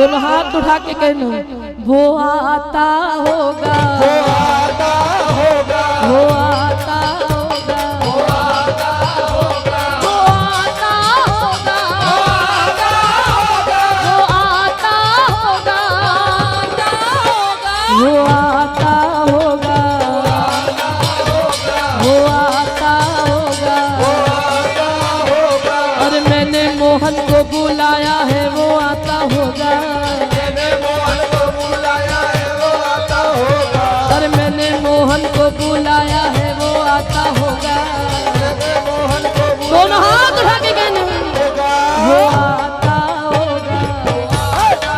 दोनों हाथ उठा के कहना, वो आता होगा, वो आता होगा, वो आता होगा, वो आता होगा, वो आता होगा, वो आता होगा, वो आता होगा, वो आता होगा, वो आता होगा। और मैंने मोहन को बुलाया है, वो आता होगा, मैंने मोहन को बुलाया है, वो आता होगा, और मैंने मोहन को बुलाया है, वो आता होगा। मैंने मोहन को दोनों हाथ उठा के कहना, बुलाया वो आता होगा, वो आता,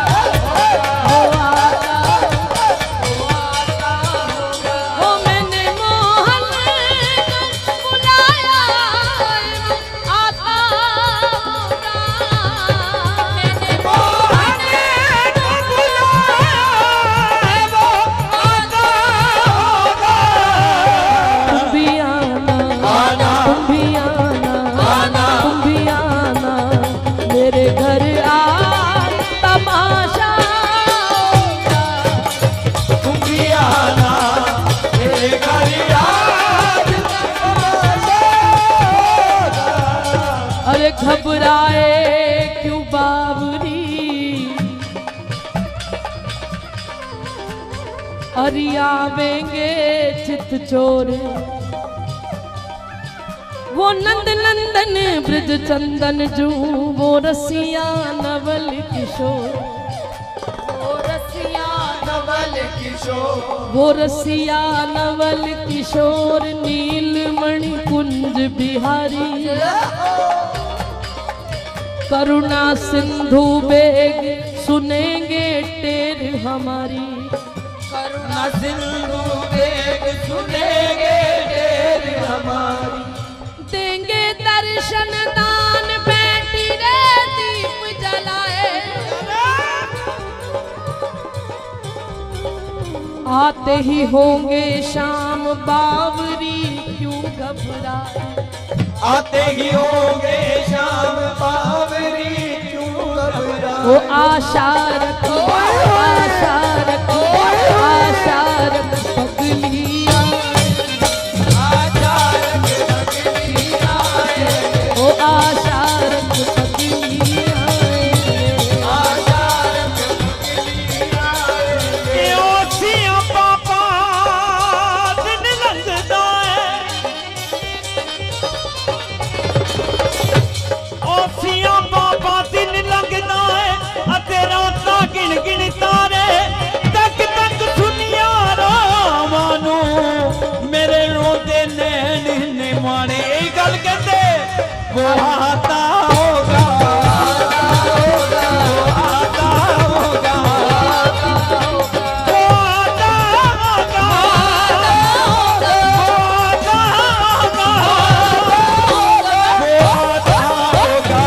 वो मैंने मोहन को बुलाया है, आता होगा, मैंने मोहन को बुलाया है, वो आता होगा। तुम भी आना, तुम भी आना, तुम भी आना मेरे घर, आज तमाशा होगा। तुम भी आना मेरे घर, आज तमाशा होगा। अरे घबराए क्यों बावरी, अरे आवेंगे चित चोर, वो नंद नंदन ब्रज चंदन जू, वो रसिया नवल किशोर, वो रसिया नवल किशोर, वो रसिया नवल किशोर, नीलमणि कुंज बिहारी, करुणा सिंधु बेग सुनेंगे टेर हमारी, करुणा सिंधु बेग सुनेंगे ढेर हमारी। देंगे दर्शन दान बैठी रे दीप जलाए, आते ही होंगे शाम बावरी क्यों घबराए, आते ही होंगे शाम बावरी क्यों घबराए। वो आशा रखो, आशा रखो, आशा रख पगली आए, आशा रख पगली आए, वो आशा रख पगली आए, आशा रख पगली आए। कि ओसियां पापा दिन लंघदा है, ओसियां पापा दिन लंघदा है, अते रातां गिण गिण तारे, तक तक सुनिया रावां नूं मेरे रोंदे नैन ने माणे। ਇਹ ਗੱਲ ਕਹਿੰਦੇ वो आता होगा, वो आता होगा, वो आता होगा,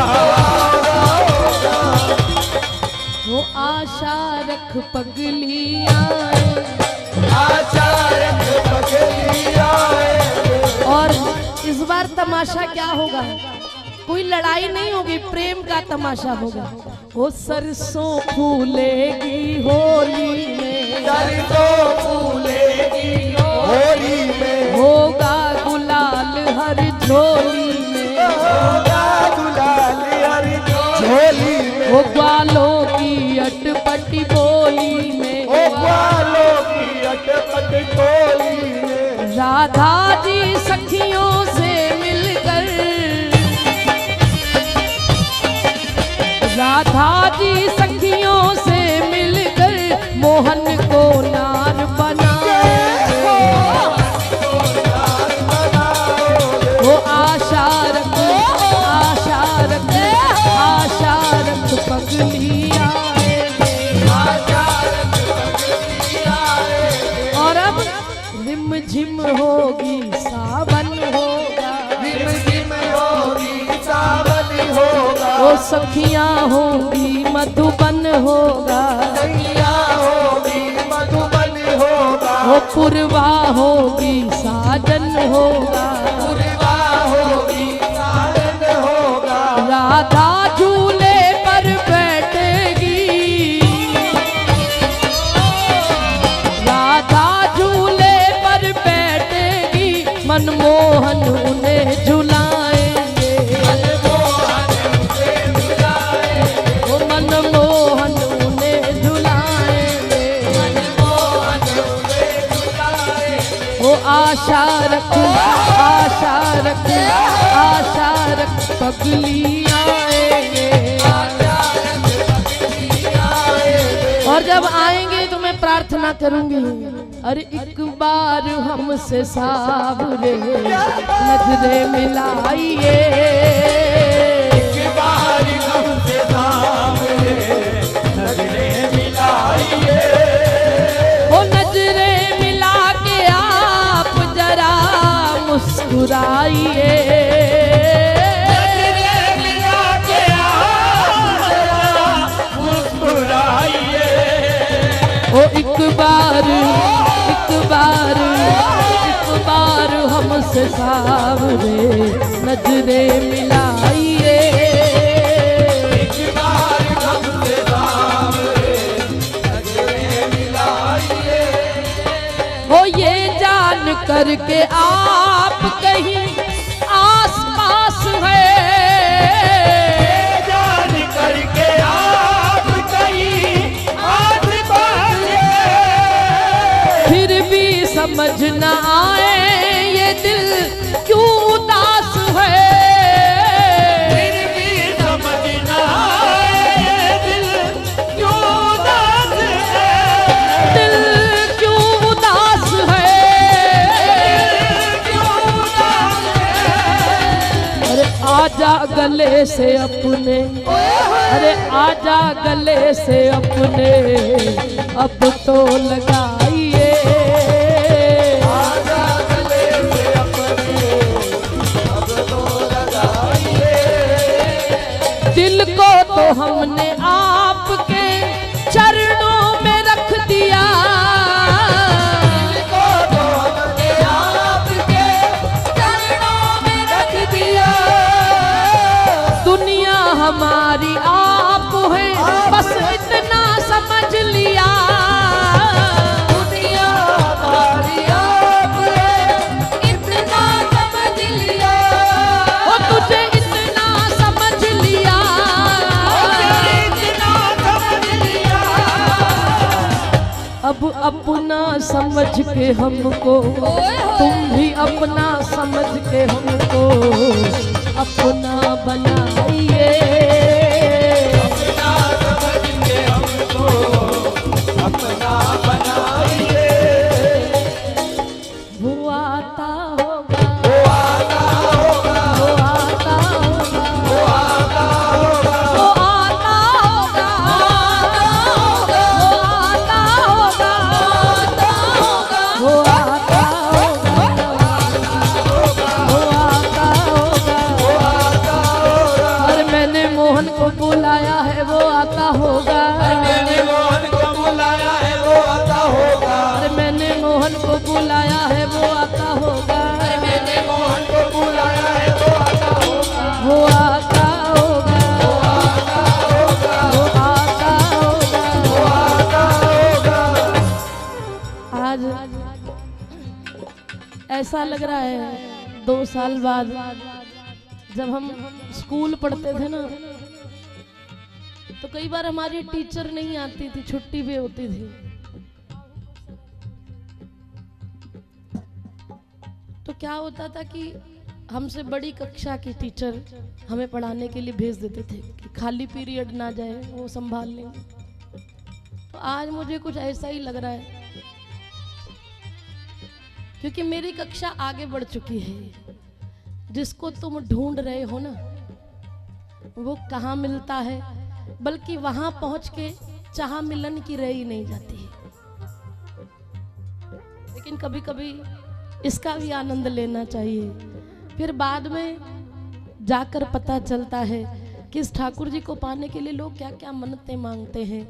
वो आशा रख पगली आए। आशा रख पगली आए। और इस बार तमाशा क्या होगा, कोई लड़ाई नहीं होगी, प्रेम का तमाशा होगा। वो सरसों फूलेगी होली में, सरसों फूलेगी होली में, होगा गुलाल हर झोली में, होगा गुलाल हर झोली में, वो ग्वालों की अटपटी बोली में, ओ ग्वालों की अटपट टोली में, राधा जी सखियों से मिलकर, राधा जी सखियों से मिलकर मोहन को नार बनाए। वो आशा रख, आशा रख, आशा रख पगली आएंगे, और अब रिम झिम होगी सावन होगा, रिम झिम होगी सावन होगा, वो सखियां होंगी मधुबन होगा, सखिया होगी मधुबन होगा, वो पुरवा होगी साजन होगा, पुरवा होगी साजन होगा, राधा झूले पर बैठेगी, मनमोहन उन्हें झुलाएंगे, वो मनमोहन उन्हें झुलाएंगे, वो आशा रख आशा रख आशा रख पगली आएंगे। और जब आएंगे तो मैं प्रार्थना करूंगी, अरे एक बार हमसे सावरे नजरे मिलाइए, एक बार हमसे सावरे नजरे मिलाइए, वो नजरे मिला के आप जरा मुस्कुराइए, नजरे मिला के आप जरा मुस्कुराइए। ओ एक बार हमसे सावरे नजरे मिलाइए, एक बार हमसे सावरे नजरे मिलाइए। हो ये जान करके आप कहीं आस पास है, जान करके आप कहीं आस पास है, फिर भी समझ न आए ये दिल क्यों उदास है, फिर भी समझ ना आए दिल क्यों उदास है, दिल क्यों उदास है, क्यों उदास है। अरे आजा गले से अपने, अरे आजा गले से अपने अब तो लगाइए, आजा गले से अपने अब तो लगाइए, दिल को तो हमने आपके चरणों में रख दिया, को तो हमने आपके चरणों में रख दिया, दुनिया हमारी आप है बस इतना समझ लिया, दुनिया हमारी आप है इतना समझ लिया, वो तुझे इतना समझ लिया, इतना समझ लिया। अब अपना समझ के हमको तुम भी अपना समझ के हमको अपना बनाइए, अपना समझ के हमको अपना बनाइए, वो आता होगा, वो आता होगा, वो आता होगा, वो आता होगा, वो आता होगा, वो आता होगा, वो आता होगा, वो आता होगा, और मैंने मोहन को बुलाया है वो आता होगा, मैंने मोहन को बुलाया है वो आता होगा, और मैंने मोहन को बुलाया है वो आता होगा, मैंने मोहन को बुलाया है वो आता होगा, वो आता होगा, वो आता होगा, वो आता होगा। वो आता होगा। आज ऐसा लग रहा है 2 साल बाद जब हम स्कूल पढ़ते थे ना, तो कई बार हमारी टीचर नहीं आती थी, छुट्टी भी होती थी, तो क्या होता था कि हमसे बड़ी कक्षा की टीचर हमें पढ़ाने के लिए भेज देते थे कि खाली पीरियड ना जाए, वो संभाल लेंगे। तो आज मुझे कुछ ऐसा ही लग रहा है, क्योंकि मेरी कक्षा आगे बढ़ चुकी है। जिसको तुम ढूंढ रहे हो ना, वो कहाँ मिलता है, बल्कि वहां पहुंच के चाह मिलन की रही नहीं जाती है। लेकिन कभी कभी इसका भी आनंद लेना चाहिए, फिर बाद में जाकर पता चलता है कि इस ठाकुर जी को पाने के लिए लोग क्या क्या मन्नतें मांगते हैं।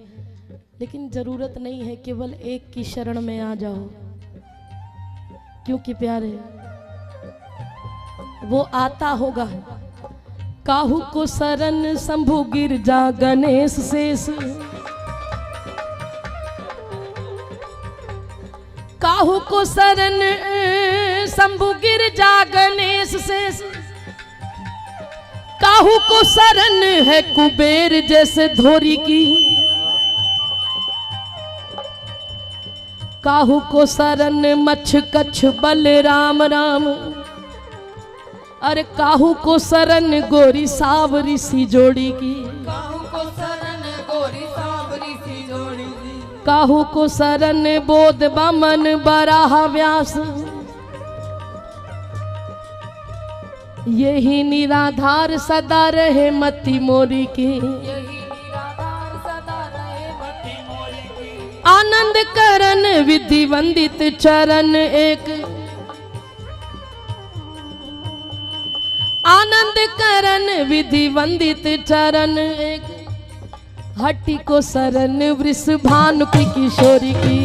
लेकिन जरूरत नहीं है, केवल एक की शरण में आ जाओ, क्योंकि प्यारे वो आता होगा। काहू को शरण शंभु गिरजा गणेश शेष, काहू को शरण शंभु गिरजा गणेश शेष, काहू को शरण है कुबेर जैसे धोरी की, काहू को शरण मच्छ कच्छ बल राम राम, अरे काहू को शरण गोरी सावरी सी जोड़ी की, काहू को शरण गोरी सांवरी सी जोड़ी दी, काहू को शरण बोध बमन बराह व्यास, यही निराधार सदा रहे मति मोरी की, यही निराधार सदा रहे मति मोरी की, आनंद करन विधि वंदित चरण एक, आनंद करन विधि वंदित चरण एक, हट्टी को शरण वृषभानु की किशोरी की,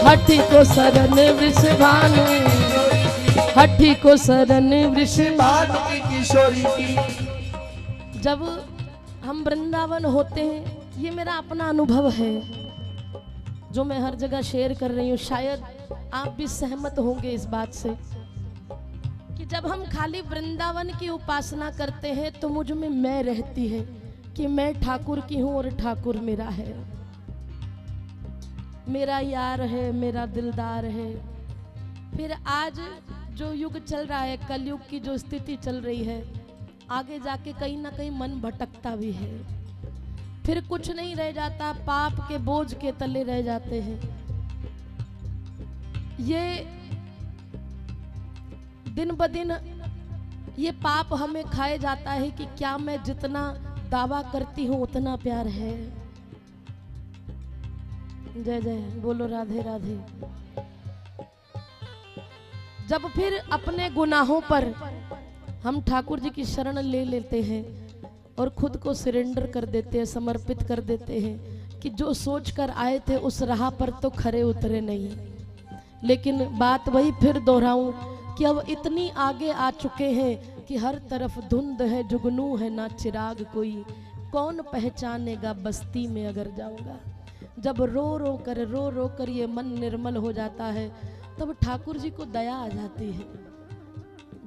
हट्टी को शरण वृषभानु, हट्टी को शरण वृषभानु की किशोरी की। जब हम वृंदावन होते हैं, ये मेरा अपना अनुभव है जो मैं हर जगह शेयर कर रही हूँ, शायद आप भी सहमत होंगे इस बात से कि जब हम खाली वृंदावन की उपासना करते हैं तो मुझ में मैं रहती है कि मैं ठाकुर की हूँ और ठाकुर मेरा है, मेरा यार है, मेरा दिलदार है। फिर आज जो युग चल रहा है, कलयुग की जो स्थिति चल रही है, आगे जाके कहीं ना कहीं मन भटकता भी है, फिर कुछ नहीं रह जाता, पाप के बोझ के तले रह जाते हैं। ये दिन ब दिन ये पाप हमें खाए जाता है कि क्या मैं जितना दावा करती हूँ उतना प्यार है। जय जय बोलो राधे राधे। जब फिर अपने गुनाहों पर हम ठाकुर जी की शरण ले लेते हैं और खुद को सरेंडर कर देते हैं, समर्पित कर देते हैं कि जो सोच कर आए थे उस राह पर तो खरे उतरे नहीं। लेकिन बात वही फिर दोहराऊं कि अब इतनी आगे आ चुके हैं कि हर तरफ धुंध है, जुगनू है, ना चिराग कोई, कौन पहचानेगा बस्ती में अगर जाऊंगा। जब रो रो कर ये मन निर्मल हो जाता है तब ठाकुर जी को दया आ जाती है।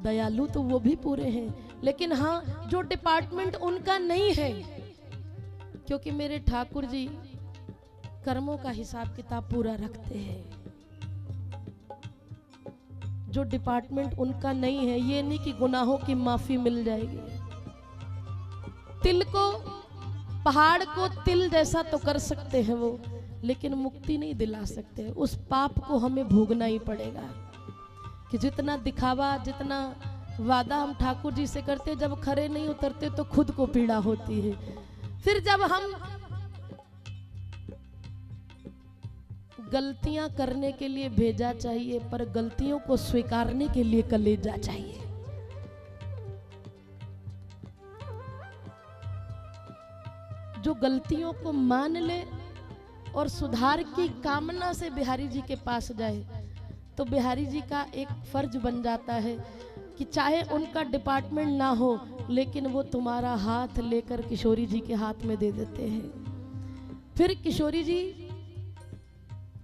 दयालु तो वो भी पूरे हैं, लेकिन हाँ जो डिपार्टमेंट उनका नहीं है, क्योंकि मेरे ठाकुर जी कर्मों का हिसाब किताब पूरा रखते हैं। जो डिपार्टमेंट उनका नहीं है, ये नहीं कि गुनाहों की माफी मिल जाएगी। तिल को, पहाड़ को तिल जैसा तो कर सकते हैं वो, लेकिन मुक्ति नहीं दिला सकते। उस पाप को हमें भोगना ही पड़ेगा कि जितना दिखावा, जितना वादा हम ठाकुर जी से करते, जब खरे नहीं उतरते तो खुद को पीड़ा होती है। फिर जब हम गलतियां करने के लिए भेजा चाहिए, पर गलतियों को स्वीकारने के लिए कलेजा चाहिए। जो गलतियों को मान ले और सुधार की कामना से बिहारी जी के पास जाए, तो बिहारी जी का एक फर्ज बन जाता है कि चाहे उनका डिपार्टमेंट ना हो, लेकिन वो तुम्हारा हाथ लेकर किशोरी जी के हाथ में दे देते हैं। फिर किशोरी जी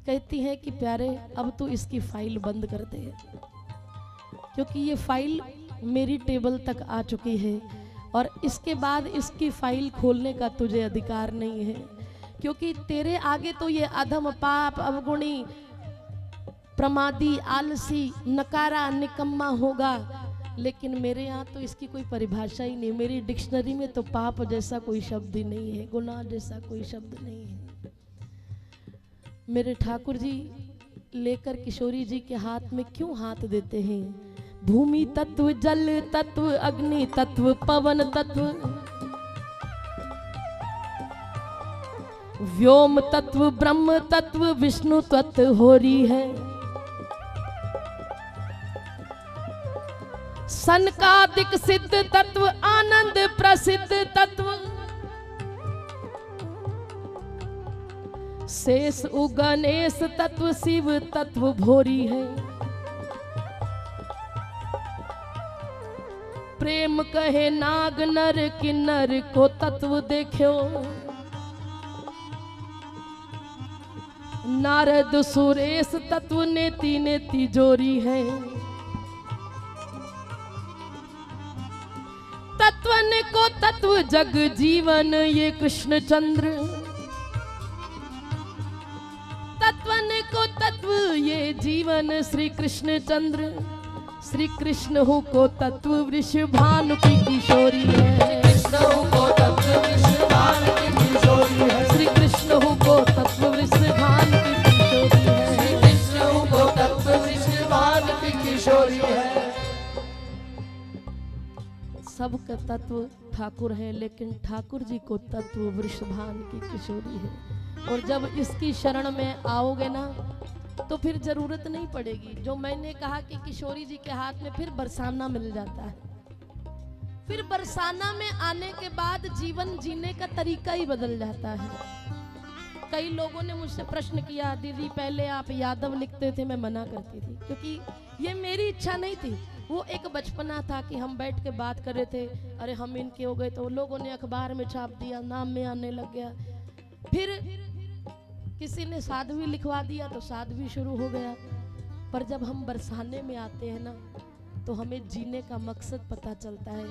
कहती हैं कि प्यारे अब तो इसकी फाइल बंद कर दे, क्योंकि ये फाइल मेरी टेबल तक आ चुकी है और इसके बाद इसकी फाइल खोलने का तुझे अधिकार नहीं है, क्योंकि तेरे आगे तो ये अधम, पाप, अवगुणी, प्रमादी, आलसी, नकारा, निकम्मा होगा, लेकिन मेरे यहाँ तो इसकी कोई परिभाषा ही नहीं। मेरी डिक्शनरी में तो पाप जैसा कोई शब्द ही नहीं है, गुनाह जैसा कोई शब्द नहीं है। मेरे ठाकुर जी लेकर किशोरी जी के हाथ में क्यों हाथ देते हैं? भूमि तत्व, जल तत्व, अग्नि तत्व, पवन तत्व, व्योम तत्व, ब्रह्म तत्व, विष्णु तत्व हो रही है। सनकादिक सिद्ध तत्व, आनंद प्रसिद्ध तत्व, शेष उगणेश तत्व, शिव तत्व भोरी है। प्रेम कहे नाग नर किन्नर को तत्व देखो, नारद सुरेश तत्व नेति नेति जोरी है। तत्वन को तत्व जग जीवन ये कृष्ण चंद्र। तत्वन को तत्व ये जीवन श्री कृष्ण चंद्र। श्री कृष्ण हो को तत्व वृषभानु की किशोरी है। कृष्ण को तत्व वृषभान की किशोरी है। श्री कृष्ण हो को तत्व वृषभानु की किशोरी है। कृष्ण को तत्व वृषभान की किशोरी है। सबका तत्व ठाकुर है, लेकिन ठाकुर जी को तत्व वृषभान की किशोरी है। और जब इसकी शरण में आओगे ना तो फिर जरूरत नहीं पड़ेगी। जो मैंने कहा कि किशोरी जी के हाथ में फिर बरसाना मिल जाता है। फिर बरसाना में आने के बाद जीवन जीने का तरीका ही बदल जाता है। कई लोगों ने मुझसे प्रश्न किया, दीदी पहले आप यादव लिखते थे, मैं मना करती थी क्योंकि ये मेरी इच्छा नहीं थी। वो एक बचपना था कि हम बैठ के बात कर रहे थे, अरे हम इनके हो गए तो लोगों ने अखबार में छाप दिया, नाम में आने लग गया। फिर किसी ने साध्वी लिखवा दिया तो साध्वी शुरू हो गया। पर जब हम बरसाने में आते हैं ना तो हमें जीने का मकसद पता चलता है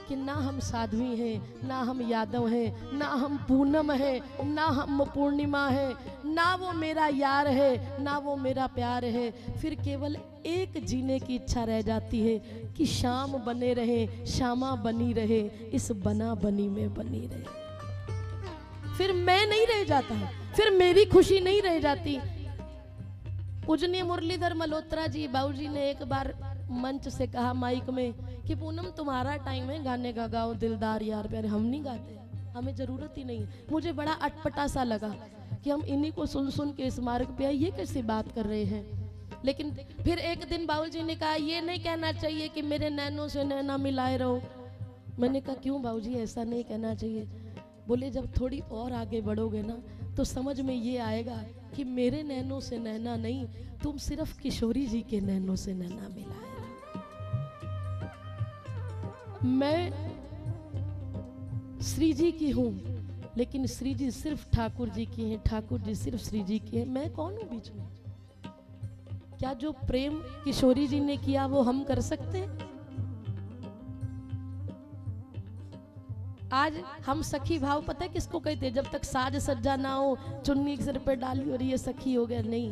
कि ना हम साध्वी हैं, ना हम यादव हैं, ना हम पूनम है, ना हम पूर्णिमा है, ना वो मेरा यार है, ना वो मेरा प्यार है। फिर केवल एक जीने की इच्छा रह जाती है कि शाम बने रहे, श्यामा बनी रहे, इस बना बनी में बनी रहे। फिर मैं नहीं रह जाता, फिर मेरी खुशी नहीं रह जाती। पूजनीय मुरलीधर मल्होत्रा जी बाबूजी ने एक बार मंच से कहा माइक में कि पूनम तुम्हारा टाइम है गाने का, गाओ दिलदार यार प्यारे। हम नहीं गाते, हमें जरूरत ही नहीं है। मुझे बड़ा अटपटा सा लगा कि हम इन्हीं को सुन सुन के इस मार्ग पे आए, ये कैसी बात कर रहे हैं। लेकिन फिर एक दिन बाबूजी ने कहा ये नहीं कहना चाहिए कि मेरे नैनों से नैना मिलाए रहो। मैंने कहा क्यों बाबूजी ऐसा नहीं कहना चाहिए। बोले जब थोड़ी और आगे बढ़ोगे ना तो समझ में ये आएगा कि मेरे नैनों से नैना नहीं, तुम सिर्फ किशोरी जी के नैनों से नैना मिलाए। मैं श्री जी की हूँ, लेकिन श्री जी सिर्फ ठाकुर जी की हैं, ठाकुर जी सिर्फ श्री जी की हैं। मैं कौन हूँ बीच में? क्या जो प्रेम किशोरी जी ने किया वो हम कर सकते हैं? आज हम सखी भाव पता है किसको कहते हैं? जब तक साज सज्जा ना हो, चुन्नी सिर पे डाली और ये सखी हो गया, नहीं।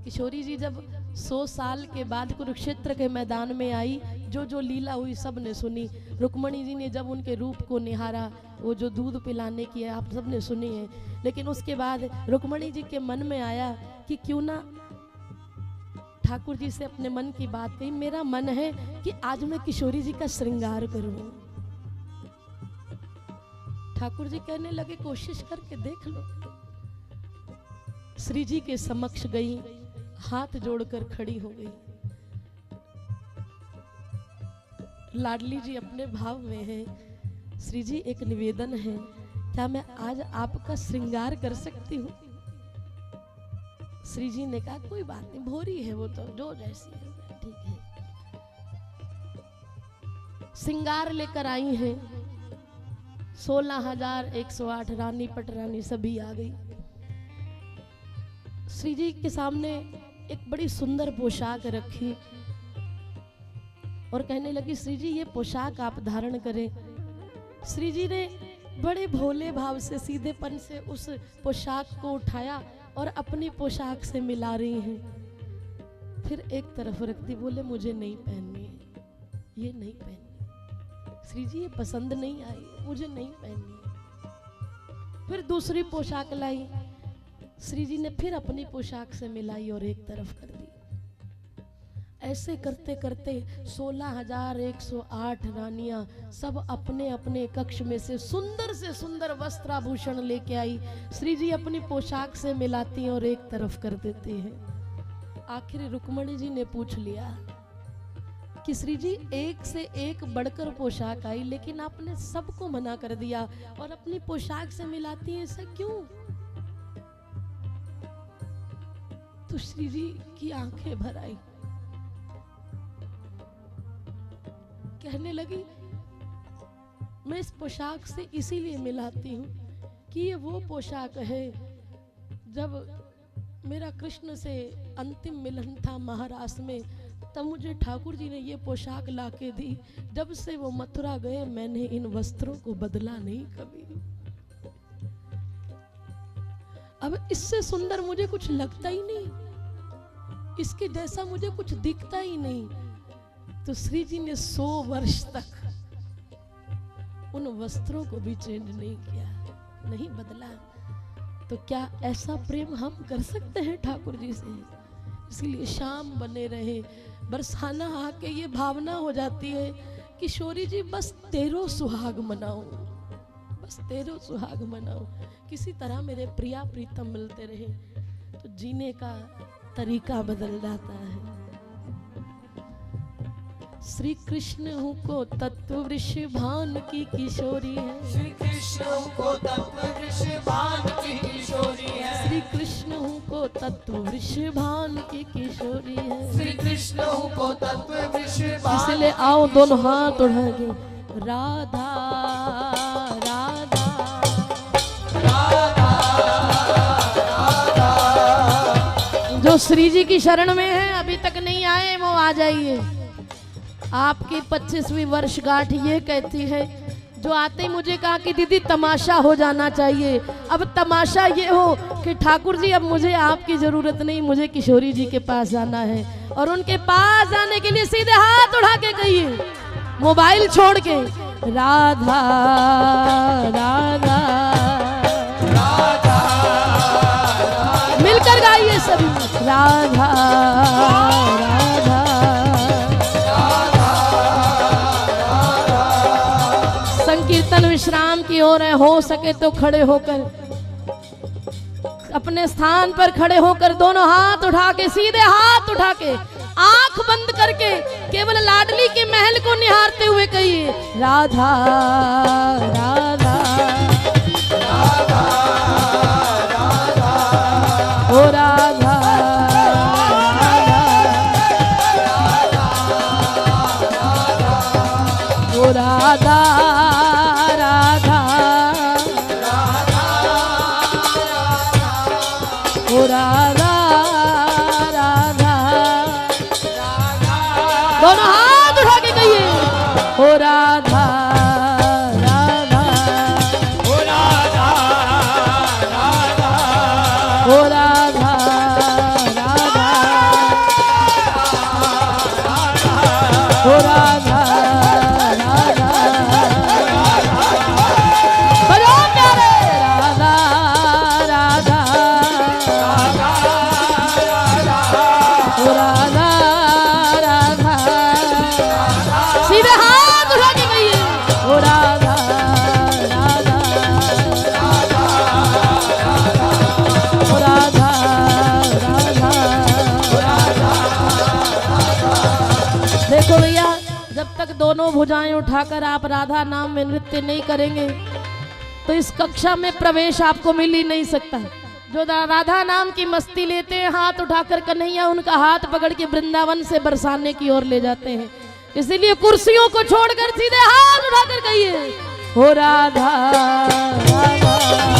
किशोरी जी जब 100 साल के बाद कुरुक्षेत्र के मैदान में आई, जो जो लीला हुई सब ने सुनी। रुक्मणी जी ने जब उनके रूप को निहारा, वो जो दूध पिलाने की है आप सब ने सुनी है। लेकिन उसके बाद रुक्मणी जी के मन में आया कि क्यों ना ठाकुर जी से अपने मन की बात कही। मेरा मन है कि आज मैं किशोरी जी का श्रृंगार करूं। ठाकुर जी कहने लगे कोशिश करके देख लो। श्री जी के समक्ष गई, हाथ जोड़कर खड़ी हो गई। लाडली जी अपने भाव में है। श्री जी एक निवेदन है, क्या मैं आज आपका श्रृंगार कर सकती हूँ? श्री जी ने कहा कोई बात नहीं, भोरी है वो तो, जो जैसी है ठीक है। श्रृंगार लेकर आई हैं। 16,108 रानी पटरानी सभी आ गई। श्री जी के सामने एक बड़ी सुंदर पोशाक रखी और कहने लगी श्री जी ये पोशाक आप धारण करें। श्री जी ने बड़े भोले भाव से सीधेपन से उस पोशाक को उठाया और अपनी पोशाक से मिला रही हैं। फिर एक तरफ रख दी, बोले मुझे नहीं पहननी है, ये नहीं पहननी। श्री जी ये पसंद नहीं आई, मुझे नहीं पहननी। फिर दूसरी पोशाक लाई, श्री जी ने फिर अपनी पोशाक से मिलाई और एक तरफ कर दी। ऐसे करते करते 16,108 रानियां सब अपने अपने कक्ष में से सुंदर वस्त्राभूषण लेके आई। श्री जी अपनी पोशाक से मिलाती और एक तरफ कर देती हैं। आखिर रुक्मणी जी ने पूछ लिया कि श्री जी एक से एक बढ़कर पोशाक आई, लेकिन आपने सबको मना कर दिया और अपनी पोशाक से मिलाती हैं, ऐसा क्यों? तो श्री जी की आंखें भर आई, कहने लगी मैं इस पोशाक से इसीलिए मिलाती हूँ कि ये वो पोशाक है जब मेरा कृष्ण से अंतिम मिलन था महाराष्ट्र में, तब मुझे ठाकुर जी ने ये पोशाक ला के दी। जब से वो मथुरा गए मैंने इन वस्त्रों को बदला नहीं कभी। अब इससे सुंदर मुझे कुछ लगता ही नहीं, इसके जैसा मुझे कुछ दिखता ही नहीं। तो श्री जी ने 100 वर्ष तक उन वस्त्रों को भी चेंज नहीं किया, नहीं बदला। तो क्या ऐसा प्रेम हम कर सकते हैं ठाकुर जी से? इसलिए शाम बने रहे, बरसाना आके ये भावना हो जाती है किशोरी जी बस तेरो सुहाग मनाओ, बस तेरो सुहाग मनाओ। किसी तरह मेरे प्रिया प्रीतम मिलते रहे तो जीने का तरीका बदल जाता है। श्री कृष्ण को तत्व वृषभान की किशोरी है, श्री कृष्ण को तत्व वृषभान की किशोरी है, श्री कृष्ण को तत्व वृषभान की किशोरी है, श्री कृष्ण को तत्व वृषभान। इसलिए आओ दोनों हाथ उठा के राधा राधा राधा राधा। जो श्री जी की शरण में है अभी तक नहीं आए वो आ जाइए। आपकी 25वीं वर्षगांठ ये कहती है, जो आते ही मुझे कहा कि दीदी तमाशा हो जाना चाहिए। अब तमाशा ये हो कि ठाकुर जी अब मुझे आपकी जरूरत नहीं, मुझे किशोरी जी के पास जाना है। और उनके पास जाने के लिए सीधे हाथ उठा के कहिए, मोबाइल छोड़ के राधा राधा राधा मिलकर गाइए सभी, राधा राधा संकीर्तन विश्राम की ओर है। हो सके तो खड़े होकर, अपने स्थान पर खड़े होकर दोनों हाथ उठा के, सीधे हाथ उठा के, आंख बंद करके केवल लाडली के महल को निहारते हुए कहिए राधा राधा राधा राधा। ओ राधा ओ राधा ओ राधा राधा दोनों हाथ उठा के कहिए ओ राधा राधा ओ राधा राधा ओ राधा राधा ओ राधा राधा बजाओ प्यारे राधा राधा ओ राधा राधा सीधे हाथ उठा के कहिए ओ राधा राधा ओ राधा राधा। देखो भैया, जब तक दोनों भुजाएं उठाकर आप राधा नाम में नृत्य नहीं करेंगे तो इस कक्षा में प्रवेश आपको मिल ही नहीं सकता। जो राधा नाम की मस्ती लेते हैं हाथ उठाकर कन्हैया उनका हाथ पकड़ के वृंदावन से बरसाने की ओर ले जाते हैं। इसीलिए कुर्सियों को छोड़कर सीधे हाथ उठाकर कहिए ओ राधा राधा